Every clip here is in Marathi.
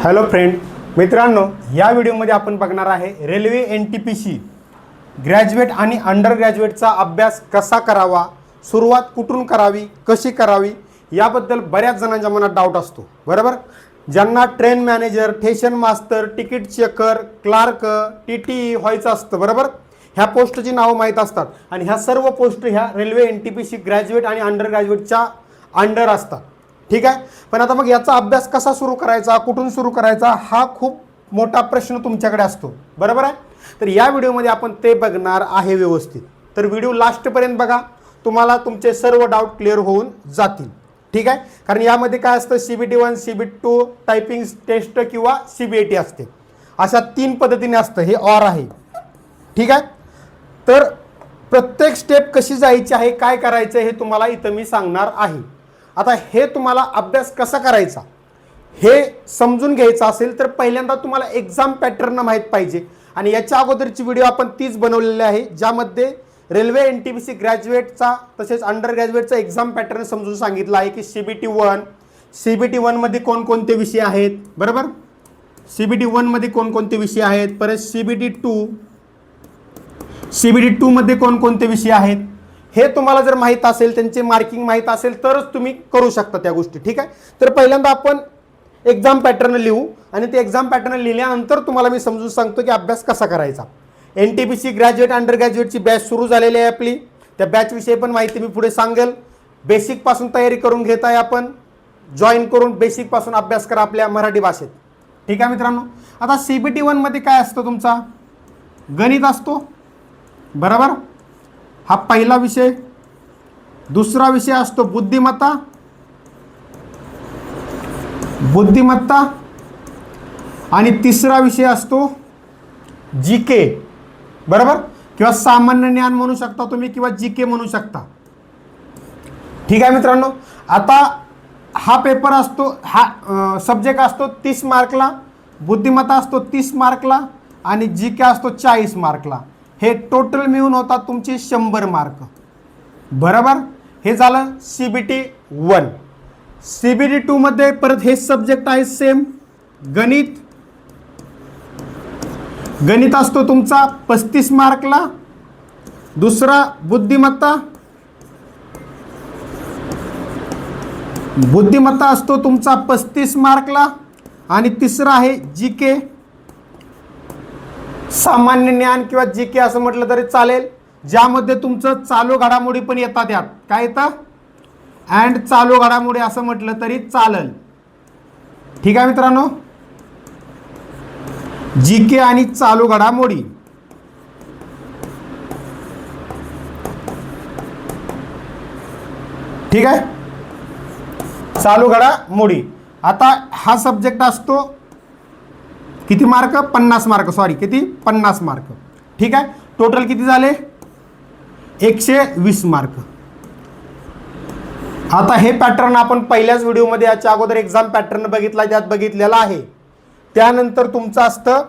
हॅलो फ्रेंड मित्रांनो, या व्हिडिओमध्ये आपण बघणार आहे रेल्वे NTPC ग्रॅज्युएट आणि अंडर ग्रॅज्युएटचा अभ्यास कसा करावा, सुरुवात कुठून करावी, कशी करावी याबद्दल बऱ्याच जणांच्या मनात डाऊट असतो. बरोबर. ज्यांना train manager, station master, ticket checker, clerk, TTE व्हायचं असतं. बरोबर. ह्या पोस्टची नावं माहीत असतात आणि ह्या सर्व पोस्ट ह्या रेल्वे NTPC ग्रॅज्युएट आणि अंडर ग्रॅज्युएटच्या अंडर असतात. ठीक आहे. पण आता मग याचा अभ्यास कसा सुरू करायचा, कुठून सुरू करायचा, हा खूप मोठा प्रश्न तुमच्याकडे असतो. बरोबर आहे. तर या व्हिडिओमध्ये आपण ते बघणार आहे व्यवस्थित. तर व्हिडिओ लास्टपर्यंत बघा, तुम्हाला तुमचे सर्व डाऊट क्लिअर होऊन जातील. ठीक आहे. कारण यामध्ये काय असतं, CBT 1, CBT 2, टायपिंग टेस्ट किंवा CBAT असते. अशा 3 पद्धतीने असतं. हे ऑर आहे. ठीक आहे. तर प्रत्येक स्टेप कशी जायची आहे, काय करायचं हे तुम्हाला इथं मी सांगणार आहे. आता हे तुम्हाला अभ्यास कसा करायचा हे समजून घ्यायचं असेल तर पहिल्यांदा तुम्हाला एक्झाम पॅटर्न माहीत पाहिजे. आणि याच्या अगोदरची व्हिडिओ आपण तीच बनवलेली आहे, ज्यामध्ये रेल्वे NTPC ग्रॅज्युएटचा तसेच अंडर ग्रॅज्युएटचा एक्झाम पॅटर्न समजून सांगितलं आहे की CBT 1 मध्ये कोणकोणते विषय आहेत. बरोबर. CBT 1 मध्ये कोणकोणते विषय आहेत, परत CBT 2 मध्ये कोणकोणते विषय आहेत हे तुम्हाला जर माहीत असेल, त्यांचे मार्किंग माहीत असेल तरच तुम्ही करू शकता त्या गोष्टी. ठीक आहे. तर पहिल्यांदा आपण एक्झाम पॅटर्न लिहू आणि ते एक्झाम पॅटर्न लिहिल्यानंतर तुम्हाला मी समजून सांगतो की अभ्यास कसा करायचा. NTPC ग्रॅज्युएट अंडर ग्रॅज्युएटची बॅच सुरू झालेली आहे आपली. त्या बॅचविषयी पण माहिती मी पुढे सांगेल. बेसिकपासून तयारी करून घेत आहे आपण. जॉईन करून बेसिकपासून अभ्यास करा आपल्या मराठी भाषेत. ठीक आहे मित्रांनो. आता CBT 1 मध्ये काय असतं, तुमचा गणित असतो. बरोबर. हा पहिला विषय. दुसरा विषय असतो बुद्धिमत्ता आणि तिसरा विषय असतो GK. बरोबर. किंवा सामान्य ज्ञान म्हणू शकता तुम्ही किंवा GK म्हणू शकता. ठीक आहे मित्रांनो. आता हा पेपर असतो, हा सब्जेक्ट असतो 30 मार्कला, बुद्धिमत्ता असतो 30 मार्कला आणि GK असतो 40 मार्कला. हे टोटल मिळून होतात तुमचे 100 मार्क. बरोबर. हे झालं CBT 1. CBT 2 मध्ये परत हे सब्जेक्ट आहे सेम. गणित असतो तुमचा 35 मार्कला. दुसरा बुद्धिमत्ता असतो तुमचा 35 मार्कला आणि तिसरा आहे GK, सामान्य ज्ञान किंवा GK असं म्हटलं तरी चालेल, ज्यामध्ये तुमचं चालू घडामोडी पण येतात. यात काय येतं, अँड चालू घडामोडी असं म्हटलं तरी चालेल. ठीक आहे मित्रांनो. GK आणि चालू घडामोडी. ठीक आहे. चालू घडामोडी. आता हा सब्जेक्ट असतो किती मार्क, 50 मार्क. सॉरी, किती, 50 मार्क. ठीक आहे. टोटल किती झाले, 120 मार्क. आता हे पॅटर्न आपण पहिल्याच व्हिडिओमध्ये याच्या अगोदर एक्झाम पॅटर्न बघितला, त्यात बघितलेला आहे. त्यानंतर तुमचं असतं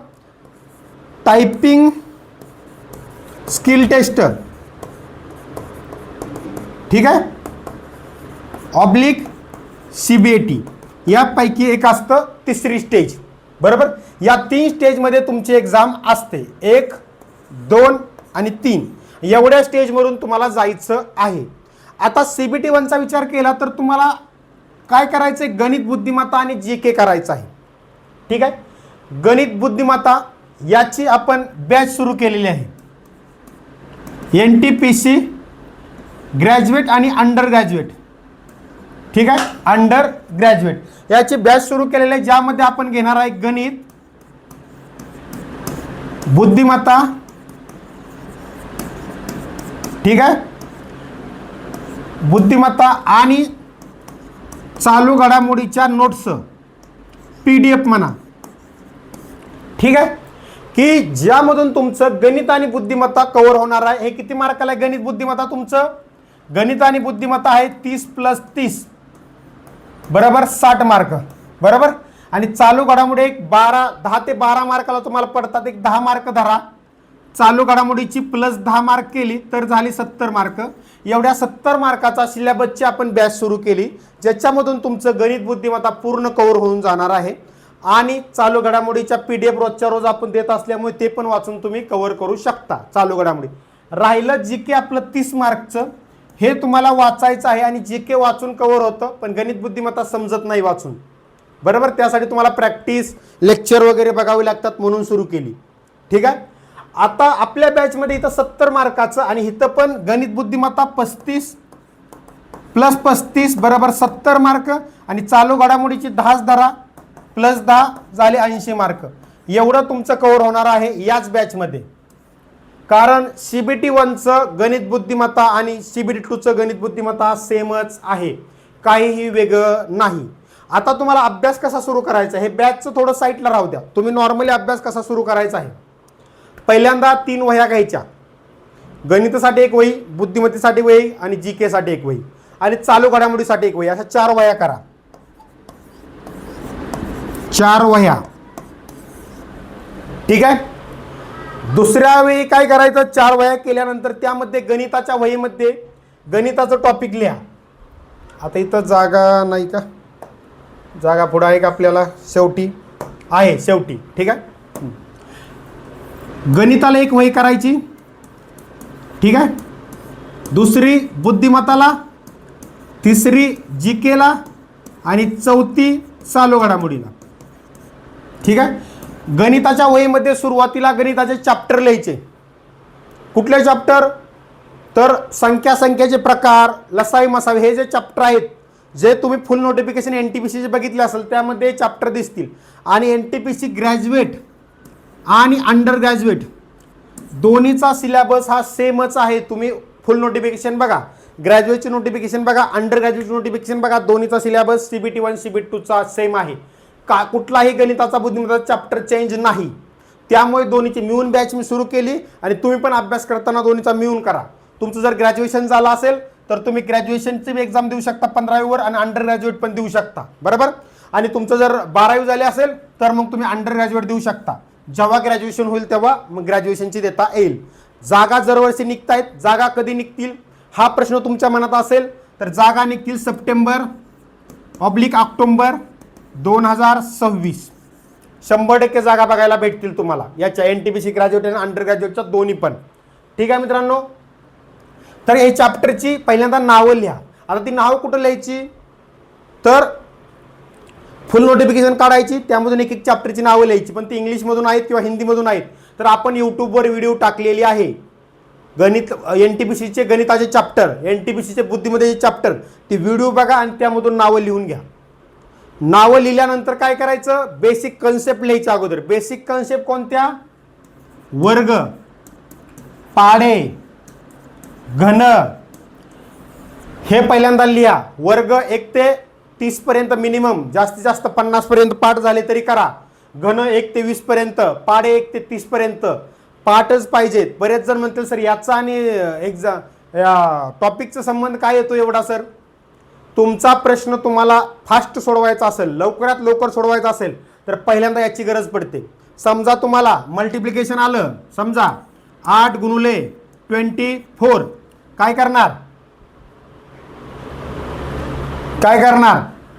टायपिंग स्किल टेस्ट. ठीक आहे. ऑब्लिक CBAT यापैकी एक असतं तिसरी स्टेज. बरोबर. या 3 स्टेजमध्ये तुमची एक्झाम असते. 1, 2 आणि 3 एवढ्या स्टेजवरून तुम्हाला जायचं आहे. आता CBT 1 चा विचार केला तर तुम्हाला काय करायचं आहे, गणित, बुद्धिमत्ता आणि GK करायचं आहे. ठीक आहे. गणित, बुद्धिमत्ता याची आपण बॅच सुरू केलेली आहे. NTPC ग्रॅज्युएट आणि अंडर ग्रॅज्युएट. ठीक आहे. अंडर ग्रॅज्युएट याची बॅच सुरू केलेली आहे, ज्यामध्ये आपण घेणार आहे गणित, बुद्धिमत्ता. ठीक आहे. बुद्धिमत्ता आणि चालू घडामोडीच्या नोट्स, PDF म्हणा. ठीक आहे. की ज्यामधून तुमचं गणित आणि बुद्धिमत्ता कव्हर होणार आहे. हे किती मार्काला आहे गणित बुद्धिमत्ता, तुमचं गणित आणि बुद्धिमत्ता आहे 30 + 30 बरोबर 60 मार्क. बरोबर. आणि चालू घडामोडी एक 10 ते 12 मार्काला तुम्हाला पडतात. एक 10 मार्क धरा. चालू घडामोडीची +10 मार्क केली तर झाली 70 मार्क. एवढ्या 70 मार्काचा सिलेबसची आपण बॅच सुरू केली, ज्याच्यामधून तुमचं गणित, बुद्धिमत्ता पूर्ण कव्हर होऊन जाणार आहे. आणि चालू घडामोडीच्या PDF रोजच्या रोज आपण देत असल्यामुळे ते पण वाचून तुम्ही कव्हर करू शकता चालू घडामोडी. राहिलं GK आपलं 30 मार्कचं, हे तुम्हाला वाचायचं आहे आणि GK वाचून कव्हर होतं, पण गणित बुद्धिमत्ता समजत नाही वाचून, बरोबर. त्यासाठी तुम्हाला प्रॅक्टिस लेक्चर वगैरे बघावे लागतात म्हणून सुरू केली. ठीक आहे. आता आपल्या बॅचमध्ये इथं 70 मार्काचं आणि इथं पण गणित बुद्धिमत्ता 35 + 35 बरोबर 70 मार्क आणि चालू घडामोडीची 10 धरा +10 झाले 80 मार्क. एवढं तुमचं कव्हर होणार आहे याच बॅचमध्ये. कारण CBT 1चं गणित बुद्धिमत्ता आणि CBT 2चं गणित बुद्धिमत्ता सेमच आहे, काहीही वेगळं नाही. आता तुम्हाला अभ्यास कसा सुरू करायचा हे बॅचचं थोडं साईडला राहू द्या. तुम्ही नॉर्मली अभ्यास कसा सुरू करायचा आहे. पहिल्यांदा 3 वह्या घ्यायच्या. गणितासाठी 1 वही, बुद्धिमत्तेसाठी वही आणि GK साठी 1 वही आणि चालू घडामोडीसाठी 1 वही. अशा 4 वह्या करा. 4 वह्या. ठीक आहे. दुसऱ्या वेळी काय करायचं, 4 वह्या केल्यानंतर त्यामध्ये गणिताच्या वहीमध्ये गणिताचं टॉपिक लिहा. आता इथं जागा नाही का, जागा पुढे आहे का आपल्याला, शेवटी आहे शेवटी. ठीक आहे. गणिताला 1 वही करायची. ठीक आहे. दुसरी बुद्धिमत्ताला, तिसरी GKला आणि चौथी चालू घडामोडीला. ठीक आहे. गणिताच्या वहीमध्ये सुरुवातीला गणिताचे चॅप्टर लिहायचे. कुठले चॅप्टर, तर संख्याचे प्रकार, लसावी मसावी, हे जे चॅप्टर आहेत जे तुम्ही फुल नोटिफिकेशन NTPCचे बघितले असेल त्यामध्ये चॅप्टर दिसतील. आणि NTPC ग्रॅज्युएट आणि अंडर ग्रॅज्युएट दोन्हीचा सिलेबस हा सेमच आहे. तुम्ही फुल नोटिफिकेशन बघा, ग्रॅज्युएटची नोटिफिकेशन बघा, अंडर ग्रॅज्युएटची नोटिफिकेशन बघा, दोन्हीचा सिलेबस CBT 1 CBT 2चा सेम आहे. का कुठलाही गणिताचा बुद्धिमत्ता चॅप्टर चेंज नाही. त्यामुळे दोन्हीची मिळून बॅच मी सुरू केली आणि तुम्ही पण अभ्यास करताना दोन्हीचा मिळून करा. तुमचं जर ग्रॅज्युएशन झालं असेल तर तुम्ही ग्रॅज्युएशनची एक्झाम देऊ शकता 15वीवर आणि अंडर ग्रॅज्युएट पण देऊ शकता, बरोबर. आणि तुमचं जर 12वी झाली असेल तर मग तुम्ही अंडर ग्रॅज्युएट देऊ शकता. जेव्हा ग्रॅज्युएशन होईल तेव्हा मग ग्रॅज्युएशनची देता येईल. जागा दरवर्षी निघतायत. जागा कधी निघतील हा प्रश्न तुमच्या मनात असेल तर जागा निघतील सप्टेंबर/ऑक्टोबर 2026. 100% जागा बघायला भेटतील तुम्हाला याच्या NTPC ग्रॅज्युएट आणि अंडर ग्रॅज्युएटच्या दोन्ही पण. ठीक आहे मित्रांनो. तर हे चॅप्टरची पहिल्यांदा नावं लिहा. आता ती नावं कुठं लिहायची, तर फुल नोटिफिकेशन काढायची, त्यामधून एक चॅप्टरची नावं लिहायची, पण ती इंग्लिशमधून आहेत किंवा हिंदीमधून आहेत. तर आपण यूट्यूबवर व्हिडिओ टाकलेली आहे गणित NTPCचे गणिताचे चॅप्टर, NTPCचे बुद्धिमत्तेचे चॅप्टर, ती व्हिडिओ बघा आणि त्यामधून नावं लिहून घ्या. नावं लिहिल्यानंतर काय करायचं, बेसिक कन्सेप्ट लिहायच्या अगोदर. बेसिक कन्सेप्ट कोणत्या, वर्ग, पाढे, घन, हे पहिल्यांदा लिहा. वर्ग 1 ते 30 पर्यंत मिनिमम, जास्तीत जास्त 50 पर्यंत पाठ झाले तरी करा. घन 1 ते 20 पर्यंत, पाढे 1 ते 30 पर्यंत पाठच पाहिजेत. बरेच जण म्हणतील सर याचा आणि एक्झाम या टॉपिकचा संबंध काय येतो एवढा. सर तुमचा प्रश्न तुम्हाला फास्ट सोडवायचा असेल, लवकरात लवकर सोडवायचा असेल तर पहिल्यांदा याची गरज पडते. समजा तुम्हाला मल्टिप्लिकेशन आलं, समजा 8 × 24, काय करणार,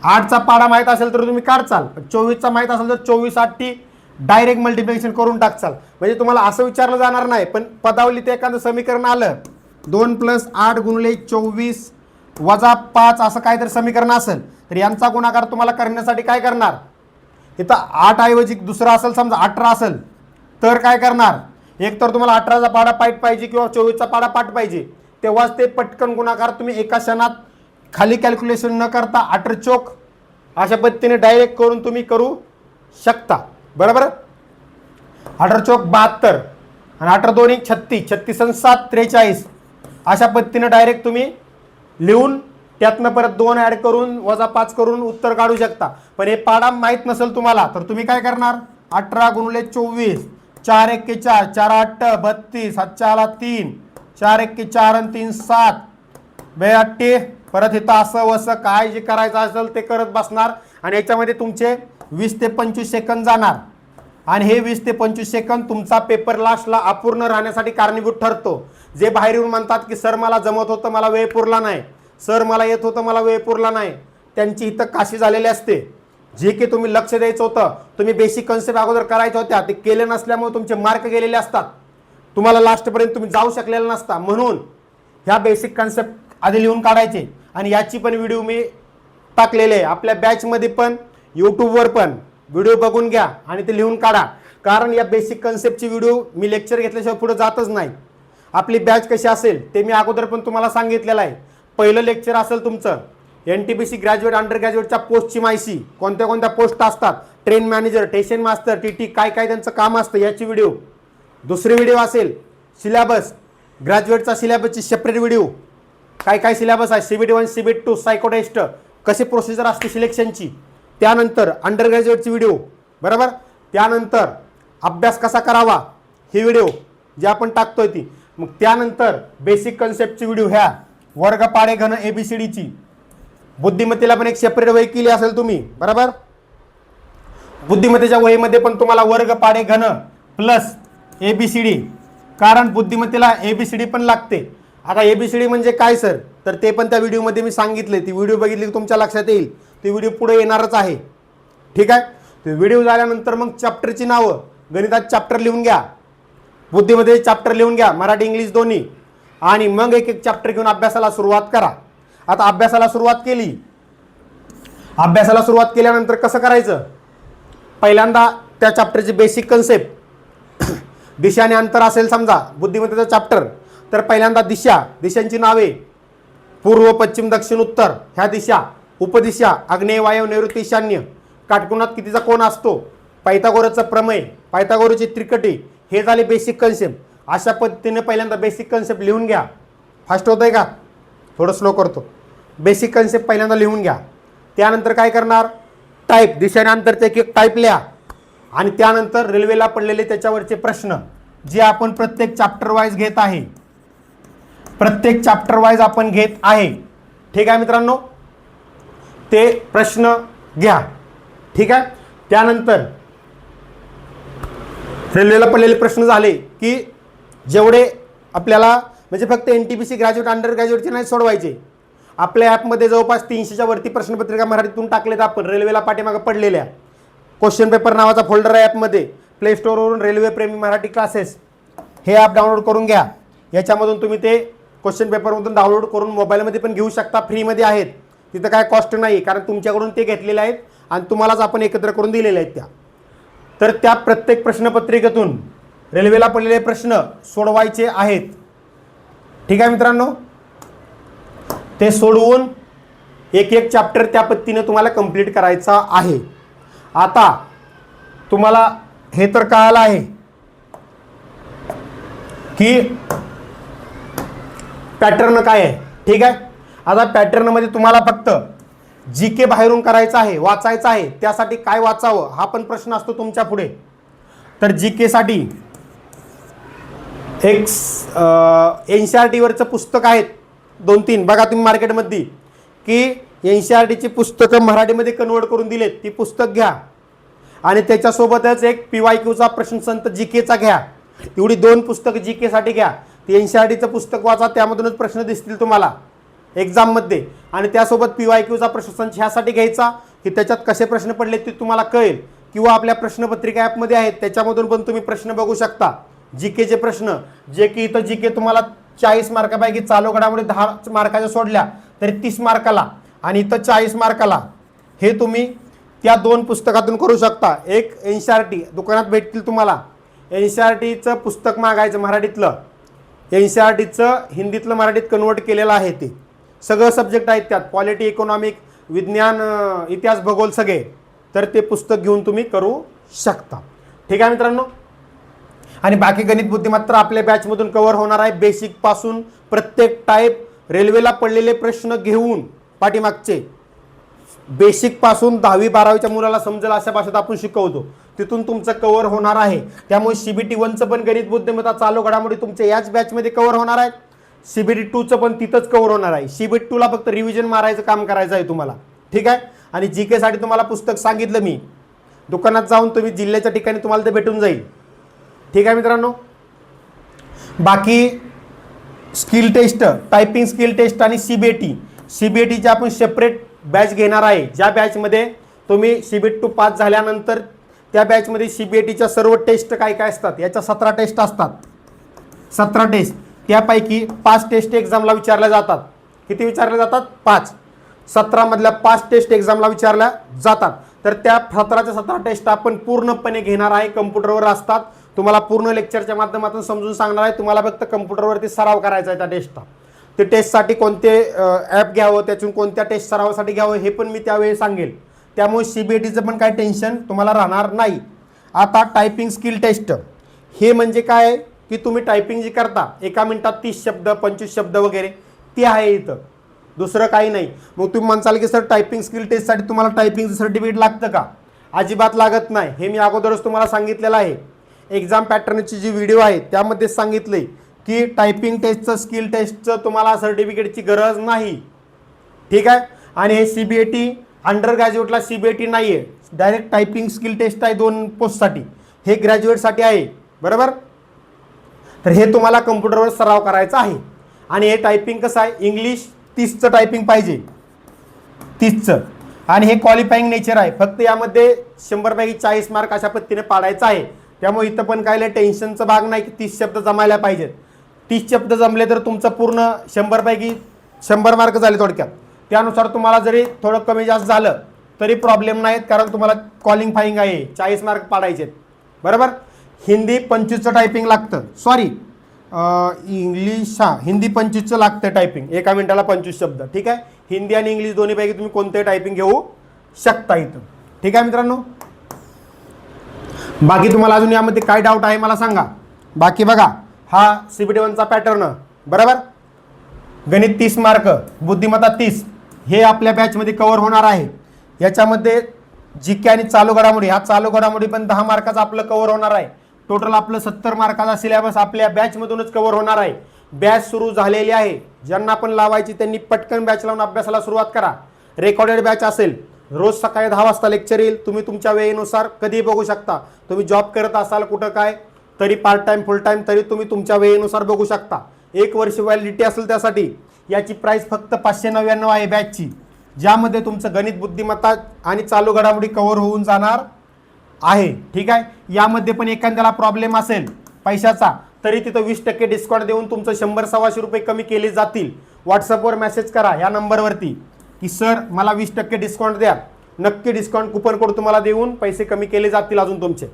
8चा पाढा माहीत असेल तर तुम्ही काढचाल, 24चा माहीत असेल तर 24 डायरेक्ट मल्टिप्लिकेशन करून टाकचाल. म्हणजे तुम्हाला असं विचारलं जाणार नाही. पण पदावलीत एखादं समीकरण आलं 2 + 8 × 24 - 5 असं काहीतरी समीकरण असेल तर यांचा गुणाकार तुम्हाला करण्यासाठी काय करणार, इथं 8 ऐवजी दुसरा असेल, समजा 18 असेल तर काय करणार, एक तर तुम्हाला 18चा पाढा पाठ पाहिजे किंवा 24चा पाढा पाठ पाहिजे, तेव्हाच ते पटकन गुणाकार तुम्ही एका क्षणात खाली कॅल्क्युलेशन न करता 18 चोक अशा पद्धतीने डायरेक्ट करून तुम्ही करू शकता, बरोबर. 18 चोक 72 आणि 18 × 2 = 36, 36 आणि 7 = 43 अशा पद्धतीने डायरेक्ट तुम्ही लिहून त्यातनं परत 2 ॲड करून -5 करून उत्तर काढू शकता. पण हे पाढा माहीत नसेल तुम्हाला तर तुम्ही काय करणार, 18 × 24, 4 × 1 = 4, 4 × 8 = 32, 7 × 4 = 3, 4 × 1 = 4 आणि 3 = 7, 82. परत इथं असं वसं काय जे करायचं असेल ते करत बसणार आणि याच्यामध्ये तुमचे 20 ते 25 सेकंद जाणार. आणि हे 20 ते 25 सेकंद तुमचा पेपर लास्टला अपूर्ण राहण्यासाठी कारणीभूत ठरतो. जे बाहेर येऊन म्हणतात की सर मला जमत होतं मला वेळ पुरला नाही, सर मला येत होतं मला वेळ पुरला नाही, त्यांची इथं काशी झालेली असते. जे की तुम्ही लक्ष द्यायचं होतं, तुम्ही बेसिक कन्सेप्ट अगोदर करायच्या होत्या, ते केले नसल्यामुळे तुमचे मार्क गेलेले असतात, तुम्हाला लास्टपर्यंत तुम्ही जाऊ शकलेला नसता. म्हणून ह्या बेसिक कन्सेप्ट आधी लिहून काढायचे. आणि याची पण व्हिडिओ मी टाकलेले आहे आपल्या बॅचमध्ये पण, यूट्यूबवर पण व्हिडिओ बघून घ्या आणि ते लिहून काढा. कारण या बेसिक कन्सेप्टची व्हिडिओ मी लेक्चर घेतल्याशिवाय पुढे जातच नाही. आपली बॅच कशी असेल ते मी अगोदर पण तुम्हाला सांगितलेलं आहे. पहिलं लेक्चर असेल तुमचं NTPC ग्रॅज्युएट अंडर ग्रॅज्युएटच्या पोस्टची माहिती, कोणत्या कोणत्या पोस्ट असतात, train manager, station master, TT, काय काय त्यांचं काम असतं याची व्हिडिओ. दुसरी व्हिडिओ असेल सिलेबस, ग्रॅज्युएटचा सिलेबसची सेपरेट व्हिडिओ, काय काय सिलेबस आहे, CBT 1 CBT 2 सायको टेस्ट, कशी प्रोसिजर असते सिलेक्शनची. त्यानंतर अंडर ग्रॅज्युएटची व्हिडिओ, बरोबर. त्यानंतर अभ्यास कसा करावा ही व्हिडिओ जी आपण टाकतोय ती. मग त्यानंतर बेसिक कन्सेप्टची व्हिडिओ, ह्या वर्गपाडे घन ABCDची. बुद्धिमत्तेला पण एक सेपरेट वही केली असेल तुम्ही, बरोबर. बुद्धिमत्तेच्या वहीमध्ये पण तुम्हाला वर्गपाडे घन प्लस ABCD, कारण बुद्धिमत्तेला ABCD पण लागते. आता ABCD म्हणजे काय सर, तर ते पण त्या व्हिडिओमध्ये मी सांगितले. ती व्हिडिओ बघितली की तुमच्या लक्षात येईल. ती व्हिडिओ पुढे येणारच आहे, ठीक आहे. ते व्हिडिओ झाल्यानंतर मग चॅप्टरची नावं, गणितात चॅप्टर लिहून घ्या, बुद्धिमध्ये चॅप्टर लिहून घ्या, मराठी इंग्लिश दोन्ही. आणि मग एक एक चॅप्टर घेऊन अभ्यासाला सुरुवात करा. आता अभ्यासाला सुरुवात केली, अभ्यासाला सुरुवात केल्यानंतर कसं करायचं, पहिल्यांदा त्या चॅप्टरची बेसिक कन्सेप्ट, दिशा आणि अंतर असेल समजा बुद्धिमत्तेचा चॅप्टर, तर पहिल्यांदा दिशांची नावे, पूर्व पश्चिम दक्षिण उत्तर ह्या दिशा, उपदिशा, आग्नेय वायव्य नैऋत्य ईशान्य, काटकोनात कितीचा कोण असतो, पायथागोरसचा प्रमेय, पायथागोरसची त्रिकटी, हे झाले बेसिक कन्सेप्ट. अशा पद्धतीने पहिल्यांदा बेसिक कन्सेप्ट लिहून घ्या. फास्ट होतंय का, थोडं स्लो करतो. बेसिक कन्सेप्ट पहिल्यांदा लिहून घ्या. त्यानंतर काय करणार, टाईप, दिशा आणि अंतरचे एक एक टाईप लिहा. आणि त्यानंतर रेल्वेला पडलेले त्याच्यावरचे प्रश्न जे आपण प्रत्येक चॅप्टर वाईज घेत आहे, प्रत्येक चॅप्टर वाईज आपण घेत आहे, ठीक आहे मित्रांनो. ते प्रश्न घ्या, ठीक आहे. त्यानंतर रेल्वेला पडलेले प्रश्न झाले की जेवढे आपल्याला, म्हणजे फक्त NTPC ग्रॅज्युएट अंडर ग्रॅज्युएटचे नाही सोडवायचे. आपल्या ॲपमध्ये जवळपास 300च्या वरती प्रश्नपत्रिका मराठीतून टाकलेत आपण, रेल्वेला पाठीमागं पडलेल्या. क्वेश्चन पेपर नावाचा फोल्डर आहे ॲपमध्ये, प्ले स्टोअरवरून रेल्वे प्रेमी मराठी क्लासेस हे ॲप डाउनलोड करून घ्या. याच्यामधून तुम्ही ते क्वेश्चन पेपरमधून डाउनलोड करून मोबाईलमध्ये पण घेऊ शकता, फ्रीमध्ये आहेत. तिथं काय कॉस्ट नाही, कारण तुमच्याकडून ते घेतलेले आहेत आणि तुम्हालाच आपण एकत्र करून दिलेले आहेत त्या. तर त्या प्रत्येक प्रश्नपत्रिकेतून रेल्वेला पडलेले प्रश्न सोडवायचे आहेत, ठीक आहे मित्रांनो. ते सोडवून एक एक चॅप्टर त्या पद्धतीने तुम्हाला कंप्लीट करायचा आहे. आता तुम्हाला हे तर कळालं आहे की पॅटर्न काय आहे, ठीक आहे. आता पॅटर्नमध्ये तुम्हाला फक्त GK बाहेरून करायचं आहे, वाचायचं आहे. त्यासाठी काय वाचावं हा पण प्रश्न असतो तुमच्या पुढे. तर GK साठी एक NCERT पुस्तक आहेत 2-3, बघा तुम्ही मार्केटमध्ये की NCERTची पुस्तकं मराठीमध्ये कन्वर्ट करून दिलेत, ती पुस्तक घ्या. आणि त्याच्यासोबतच एक PYQचा प्रश्नसंच GKचा घ्या. एवढी 2 पुस्तकं GK साठी घ्या. ती NCERTचं पुस्तक वाचा, त्यामधूनच प्रश्न दिसतील तुम्हाला एक्झाममध्ये. आणि त्यासोबत PYQचा प्रश्नसंच ह्यासाठी घ्यायचा की त्याच्यात कसे प्रश्न पडले ते तुम्हाला कळेल. किंवा आपल्या प्रश्नपत्रिका ॲपमध्ये आहेत त्याच्यामधून पण तुम्ही प्रश्न बघू शकता, GKचे प्रश्न. जे की इथं GK तुम्हाला 40 मार्कापैकी चालू घडामोडी 10 मार्काच्या सोडल्या तरी 30 मार्काला, आणि इथं 40 मार्काला. हे तुम्ही त्या 2 पुस्तकातून करू शकता. एक NCERT दुकानात भेटतील तुम्हाला, NCERTचं पुस्तक मागायचं मराठीतलं, NCERTचं हिंदीतलं मराठीत कन्वर्ट केलेलं आहे. ते सगळं सब्जेक्ट आहेत त्यात, पॉलिटी, इकॉनॉमिक, विज्ञान, इतिहास, भूगोल सगळे. तर ते पुस्तक घेऊन तुम्ही करू शकता, ठीक आहे मित्रांनो. आणि बाकी गणित बुद्धिमत्ता आपल्या बॅचमधून कव्हर होणार आहे. बेसिकपासून प्रत्येक टाईप रेल्वेला पडलेले प्रश्न घेऊन पाठीमागचे, बेसिकपासून 10वी-12वीच्या मुलाला समजेल अशा भाषेत आपण शिकवतो, तिथून तुमचं कव्हर होणार आहे. त्यामुळे CBT 1चं पण गणित बुद्धिमत्ता चालू घडामोडी तुमच्या याच बॅचमध्ये कव्हर होणार आहे. CBT 2चं पण तिथंच कव्हर होणार आहे. CBT 2ला फक्त रिव्हिजन मारायचं काम करायचं आहे तुम्हाला, ठीक आहे. आणि GK साठी तुम्हाला पुस्तक सांगितलं मी, दुकानात जाऊन तुम्ही जिल्ह्याच्या ठिकाणी तुम्हाला ते भेटून जाईल, ठीक आहे मित्रांनो. बाकी skill test, typing skill test आणि CBT, CBTची आपण सेपरेट बॅच घेणार आहे. ज्या बॅचमध्ये तुम्ही CBT 2 पास झाल्यानंतर त्या बॅचमध्ये CBATच्या सर्व टेस्ट काय काय असतात, याच्या 17 टेस्ट असतात. 17 टेस्ट, त्यापैकी 5 टेस्ट एक्झामला विचारल्या जातात. किती विचारल्या जातात? 5. 17 मधल्या 5 टेस्ट एक्झामला विचारल्या जातात. तर त्या 17च्या 17 टेस्ट आपण पूर्णपणे घेणार आहे. कम्प्युटरवर असतात. तुम्हाला पूर्ण लेक्चरच्या माध्यमातून समजून सांगणार आहे. तुम्हाला फक्त कम्प्युटरवरती सराव करायचा आहे त्या टेस्टचा. ते टेस्टसाठी कोणते ॲप घ्यावं, त्यातून कोणत्या टेस्ट सरावासाठी घ्यावं हे पण मी त्यावेळी सांगेल. त्यामुळे CBATचं पण काही टेन्शन तुम्हाला राहणार नाही. आता टायपिंग स्किल टेस्ट हे म्हणजे काय आहे की तुम्ही टायपिंग जी करता एका मिनिटात 30 शब्द 25 शब्द वगैरे ते आहे इथं, दुसरं काही नाही. मग तुम्ही म्हणसाल की सर टायपिंग स्किल टेस्टसाठी तुम्हाला टायपिंगचं सर्टिफिकेट लागतं का? अजिबात लागत नाही. हे मी अगोदरच तुम्हाला सांगितलेलं आहे. एक्झाम पॅटर्नची जी व्हिडिओ आहे त्यामध्ये सांगितले की टायपिंग टेस्टचं स्किल टेस्टचं तुम्हाला सर्टिफिकेटची गरज नाही. ठीक आहे. आणि हे CBAT अंडर ग्रॅज्युएटला CBAT नाही आहे, डायरेक्ट टायपिंग स्किल टेस्ट आहे 2 पोस्टसाठी. हे ग्रॅज्युएटसाठी आहे, बरोबर. तर हे तुम्हाला कम्प्युटरवर सराव करायचा आहे. आणि हे टायपिंग कसं आहे, इंग्लिश 30चं टायपिंग पाहिजे, 30चं. आणि हे क्वालिफाईंग नेचर आहे. फक्त यामध्ये 100 पैकी 40 मार्क अशा पद्धतीने पाडायचं आहे. त्यामुळे इथं पण काय टेन्शनचं भाग नाही की 30 शब्द जमायला पाहिजेत. 30 शब्द जमले तर तुमचं पूर्ण 100 पैकी 100 मार्क झाले थोडक्यात. त्यानुसार तुम्हाला जरी थोडं कमी जास्त झालं तरी प्रॉब्लेम नाहीत, कारण तुम्हाला क्वालिफाईंग आहे, 40 मार्क पाडायचे, बरोबर. हिंदी 25चं टायपिंग लागतं, सॉरी इंग्लिश, हिंदी 25चं लागतं टायपिंग, एका मिनिटाला 25 शब्द. ठीक आहे. हिंदी आणि इंग्लिश दोन्हीपैकी तुम्ही कोणते टायपिंग घेऊ शकता इथं. ठीक आहे मित्रांनो. बाकी तुम्हाला अजून यामध्ये काय डाऊट आहे मला सांगा. बाकी बघा, हा CBT 1चा पॅटर्न, बरोबर. गणित 30 मार्क, बुद्धिमत्ता 30, हे आपल्या बॅचमध्ये कव्हर होणार आहे. याच्यामध्ये GK आणि चालू घडामोडी, हा चालू घडामोडी पण 10 मार्काचा आपलं कव्हर होणार आहे. टोटल आपलं 70 मार्काचा सिलेबस आपल्या बॅचमधूनच कव्हर होणार आहे. बॅच सुरू झालेली आहे. ज्यांना पण लावायची त्यांनी पटकन बॅच लावून अभ्यासाला सुरुवात करा. रेकॉर्डेड बॅच असेल, रोज सकाळी 10 वाजता लेक्चर येईल. तुम्ही तुमच्या वेळेनुसार कधीही बघू शकता. तुम्ही जॉब करत असाल कुठं काय तरी, पार्ट टाइम फुल टाइम, तरी तुम्ही तुमच्या वेळेनुसार बघू शकता. 1 वर्ष व्हॅलिडिटी असेल त्यासाठी. याची प्राइस फक्त 599 आहे बॅचची, ज्यामध्ये तुमचं गणित, बुद्धिमत्ता आणि चालू घडामोडी कव्हर होऊन जाणार आहे. ठीक आहे. यामध्ये पण एखाद्याला प्रॉब्लेम असेल पैशाचा तरी तिथं 20% डिस्काउंट देऊन तुमचं 100-125 रुपये कमी केले जातील. व्हॉट्सअपवर मेसेज करा या नंबरवरती की सर मला 20% डिस्काउंट द्या. नक्की डिस्काउंट कुपन कोड तुम्हाला देऊन पैसे कमी केले जातील अजून तुमचे.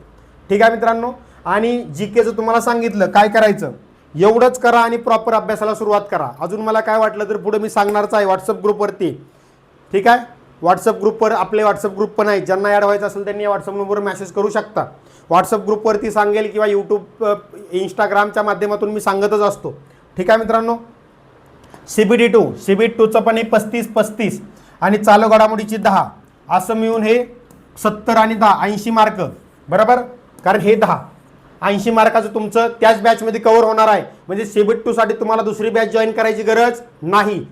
ठीक आहे मित्रांनो. आणि GKचं तुम्हाला सांगितलं काय करायचं, एवढंच करा आणि प्रॉपर अभ्यासाला सुरुवात करा. अजून मला काय वाटलं तर पुढे मी सांगणारच आहे व्हॉट्सअप ग्रुपवरती. ठीक आहे. व्हॉट्सअप ग्रुपवर आपले व्हॉट्सअप ग्रुप पण आहे. ज्यांना ॲड व्हायचं असेल त्यांनी व्हॉट्सअप नंबरवर मेसेज करू शकता. व्हॉट्सअप ग्रुपवरती सांगेल किंवा यूट्यूब, इंस्टाग्रामच्या माध्यमातून मी सांगतच असतो. ठीक आहे मित्रांनो. CBT 2चं पण हे 35 आणि चालू घडामोडीची 10 असं मिळून हे 70 आणि 10 80 मार्क, बरोबर. कारण हे 80 मार्काचं तुमचं त्याच बॅचमध्ये कव्हर होणार आहे. म्हणजे CBT 2साठी तुम्हाला दुसरी बॅच जॉईन करायची गरज नाही.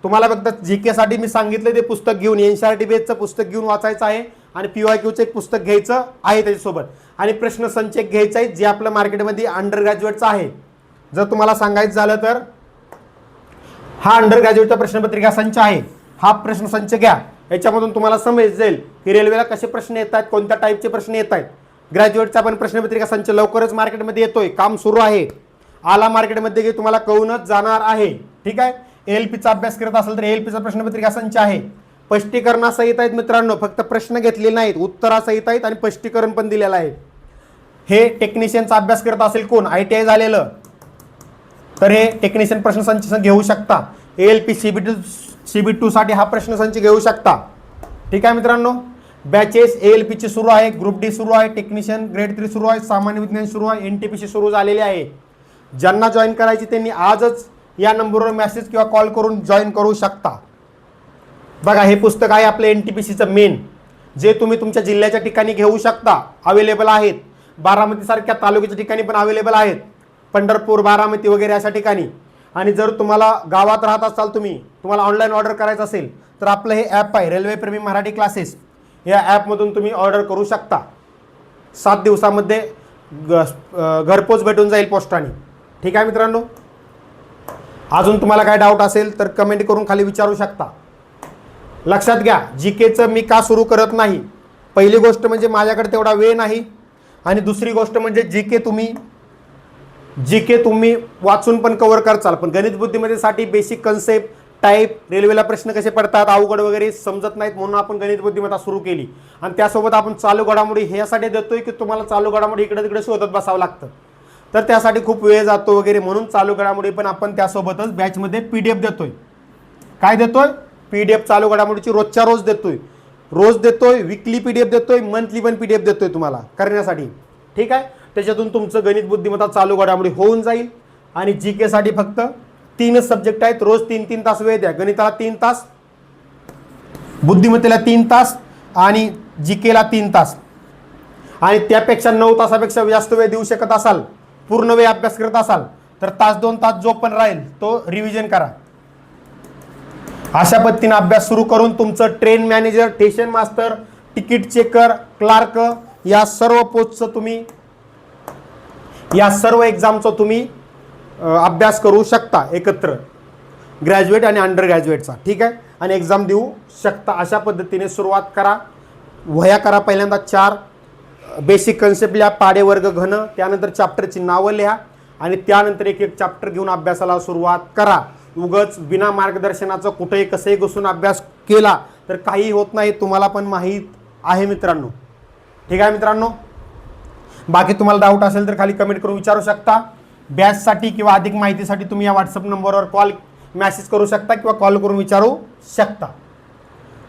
तुम्हाला फक्त GK साठी मी सांगितलं ते पुस्तक घेऊन, NCERT बेसचं पुस्तक घेऊन वाचायचं आहे आणि PYQचं एक पुस्तक घ्यायचं आहे त्याच्यासोबत. आणि प्रश्नसंच एक घ्यायचं आहे जे आपलं मार्केटमध्ये अंडर ग्रॅज्युएटचं आहे. जर तुम्हाला सांगायचं झालं तर हा अंडर ग्रॅज्युएटचा प्रश्नपत्रिका संच आहे. हा प्रश्नसंच घ्या. याच्यामधून तुम्हाला समजेल की रेल्वेला कसे प्रश्न येत आहेत, कोणत्या टाईपचे प्रश्न येत आहेत. ग्रॅज्युएटचा पण प्रश्नपत्रिका संच लवकरच मार्केटमध्ये येतोय, काम सुरू आहे. आला मार्केटमध्ये की तुम्हाला कळूनच जाणार आहे. ठीक आहे. ALPचा अभ्यास करत असेल तर ALPचा प्रश्नपत्रिका संच आहे. स्पष्टीकरणासहित आहेत मित्रांनो, फक्त प्रश्न घेतलेले नाहीत, उत्तरासहित आहेत आणि स्पष्टीकरण पण दिलेलं आहे. हे टेक्निशियनचा अभ्यास करत असेल कोण, ITI झालेलं, तर हे टेक्निशियन प्रश्नसंच घेऊ शकता. ALP CBT 2साठी हा प्रश्नसंच घेऊ शकता. ठीक आहे मित्रांनो. बॅचेस ALPची सुरू आहे, ग्रुप D सुरू आहे, टेक्निशियन ग्रेड 3 सुरू आहे, सामान्य विज्ञान सुरू आहे, NTPC सुरू झालेले आहे. ज्यांना जॉईन करायची त्यांनी आजच या नंबरवर मेसेज किंवा कॉल करून जॉईन करू शकता. बघा, हे पुस्तक आहे आपलं NTPCचं मेन, जे तुम्ही तुमच्या जिल्ह्याच्या ठिकाणी घेऊ शकता. अवेलेबल आहेत. बारामतीसारख्या तालुक्याच्या ठिकाणी पण अवेलेबल आहेत, पंढरपूर, बारामती वगैरे अशा ठिकाणी. आणि जर तुम्हाला गावात राहत असाल, तुम्हाला ऑनलाईन ऑर्डर करायचं असेल तर आपलं हे ॲप आहे रेल्वे प्रेमी मराठी क्लासेस. या ॲपमधून तुम्ही ऑर्डर करू शकता. 7 दिवसामध्ये घरपोच भेटून जाईल पोस्टाने. ठीक आहे मित्रांनो. अजून तुम्हाला काय डाऊट असेल तर कमेंट करून खाली विचारू शकता. लक्षात घ्या, जी केचं मी का सुरू करत नाही, पहिली गोष्ट म्हणजे माझ्याकडे तेवढा वेळ नाही, आणि दुसरी गोष्ट म्हणजे जी के तुम्ही वाचून पण कव्हर करचाल, पण गणित बुद्धिमत्तेसाठी बेसिक कन्सेप्ट, टाईप, रेल्वेला प्रश्न कसे पडतात, अवघड वगैरे समजत नाहीत, म्हणून आपण गणित बुद्धिमत्ता सुरू केली. आणि त्यासोबत आपण चालू घडामोडी हे यासाठी देतोय की तुम्हाला चालू घडामोडी इकडे तिकडे शोधत बसावं लागतं, तर त्यासाठी खूप वेळ जातो वगैरे, म्हणून चालू घडामोडी पण आपण त्यासोबतच बॅचमध्ये PDF देतोय. काय देतोय? PDF चालू घडामोडीची रोजच्या रोज देतोय, विकली PDF देतोय, मंथली पण PDF देतोय तुम्हाला करण्यासाठी. ठीक आहे, त्याच्यातून तुमचं गणित बुद्धिमत्ता चालू घडामोडी होऊन जाईल. आणि GK साठी फक्त 3च सब्जेक्ट आहेत, रोज 3-3 तास वेळ द्या. गणिताला 3 तास, बुद्धिमत्तेला 3 तास आणि GKला 3 तास. आणि त्यापेक्षा 9 तासापेक्षा जास्त वेळ देऊ शकत असाल, पूर्ण वेळ अभ्यास करत असाल, तर 1-2 तास जो पण राहील तो रिव्हिजन करा. अशा पद्धतीने अभ्यास सुरू करून तुमचं train manager, station master, ticket checker, clerk या सर्व पोस्टचं तुम्ही, या सर्व एक्झामचं तुम्ही अभ्यास करू शकता एकत्र, ग्रॅज्युएट आणि अंडर ग्रॅज्युएटचा. ठीक आहे, आणि एक्झाम देऊ शकता. अशा पद्धतीने सुरुवात करा. वह्या करा. पहिल्यांदा 4 बेसिक कन्सेप्ट लिहा, पाडे वर्ग घन, त्यानंतर चॅप्टरची नावं लिहा, आणि त्यानंतर एक एक चॅप्टर घेऊन अभ्यासाला सुरुवात करा. उगाच बिना मार्गदर्शनाचं कुठेही कसंही घुसून अभ्यास केला तर काही होत नाही, तुम्हाला पण माहीत आहे मित्रांनो. ठीक आहे मित्रांनो, बाकी तुम्हाला डाऊट असेल तर खाली कमेंट करून विचारू शकता. बॅचसाठी किंवा अधिक माहितीसाठी तुम्ही या व्हॉट्सअप नंबरवर मेसेज करू शकता किंवा कॉल करून विचारू शकता.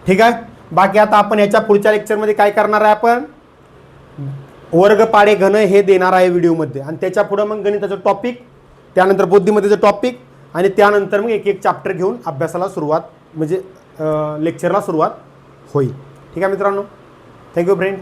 ठीक आहे, बाकी आता आपण याच्या पुढच्या लेक्चरमध्ये काय करणार आहे, आपण वर्ग पाडे घन हे देणार आहे व्हिडिओमध्ये, आणि त्याच्या पुढे मग गणिताचं टॉपिक, त्यानंतर बुद्धिमत्तेचं टॉपिक, आणि त्यानंतर मग एक एक चॅप्टर घेऊन अभ्यासाला सुरुवात, म्हणजे लेक्चरला सुरुवात होईल. ठीक आहे मित्रांनो, थँक्यू फ्रेंड.